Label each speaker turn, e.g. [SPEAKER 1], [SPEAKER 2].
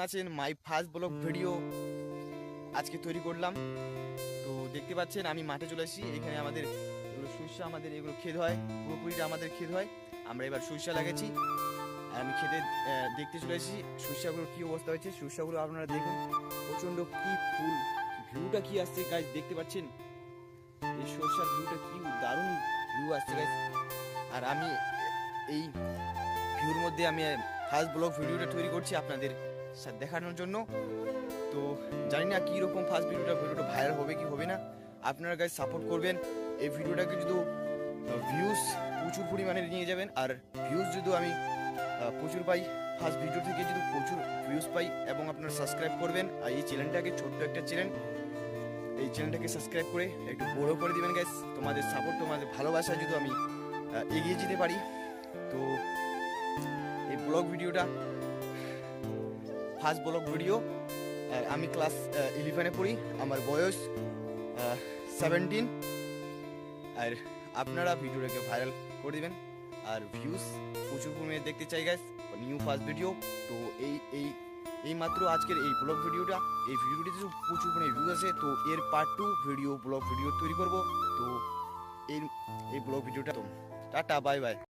[SPEAKER 1] আছেন? My first blog video আজকে তৈরি করলাম। তো দেখতে পাচ্ছেন আমি মাঠে চলে এসেছি। এখানে আমাদের এগুলো সরিষা, আমাদের এগুলো ক্ষেত হয়, পুরোপুরিটা আমাদের ক্ষেত হয়। আমরা এবার সরিষা লাগাচ্ছি আর আমি খেতে দেখতে চলে এসেছি সরিষাগুলোর কী অবস্থা হয়েছে। সরিষাগুলো আপনারা দেখুন, প্রচণ্ড কি ফুল, ভিউটা কি আসছে গাইস, দেখতে পাচ্ছেন এই সরিষার ভিউটা কি দারুণ ভিউ আসছে গাইস। আর আমি এই ভিউর মধ্যে আমি ফার্স্ট ব্লগ ভিডিওটা তৈরি করছি আপনাদের সাথে দেখানোর জন্য। তো জানি না কীরকম ফার্স্ট ভিডিওটা ভাইরাল হবে কি হবে না, আপনারা গাইস সাপোর্ট করবেন। এই ভিডিওটাকে যদি ভিউজ প্রচুর পরিমাণে নিয়ে যাবেন, আর ভিউজ যদি আমি প্রচুর পাই, ফার্স্ট ভিডিও থেকে যদি প্রচুর ভিউজ পাই, এবং আপনারা সাবস্ক্রাইব করবেন। আর এই চ্যানেলটাকে, ছোট্ট একটা চ্যানেল, এই চ্যানেলটাকে সাবস্ক্রাইব করে একটু বড় করে দিবেন গাইস। তোমাদের সাপোর্ট, তোমাদের ভালোবাসায় যদি আমি এগিয়ে যেতে পারি। তো এই ব্লগ ভিডিওটা ফার্স্ট ব্লগ ভিডিও। আমি ক্লাস 11-এ পড়ি, আমার বয়স 17। আর আপনারা ভিডিওটাকে ভাইরাল করে দেবেন, আর ভিউজ প্রচুর পরিমাণে দেখতে চাই গাইস, নিউ ফার্স্ট ভিডিও। তো এই মাত্র আজকের এই ব্লগ ভিডিওটা, এই ভিডিওটিতে প্রচুর পরিমাণে ভিউ আছে। তো এর পার্ট 2 ভিডিও, ব্লগ ভিডিও তৈরি করব। তো এই ব্লগ ভিডিওটা, তো টাটা, বাই বাই।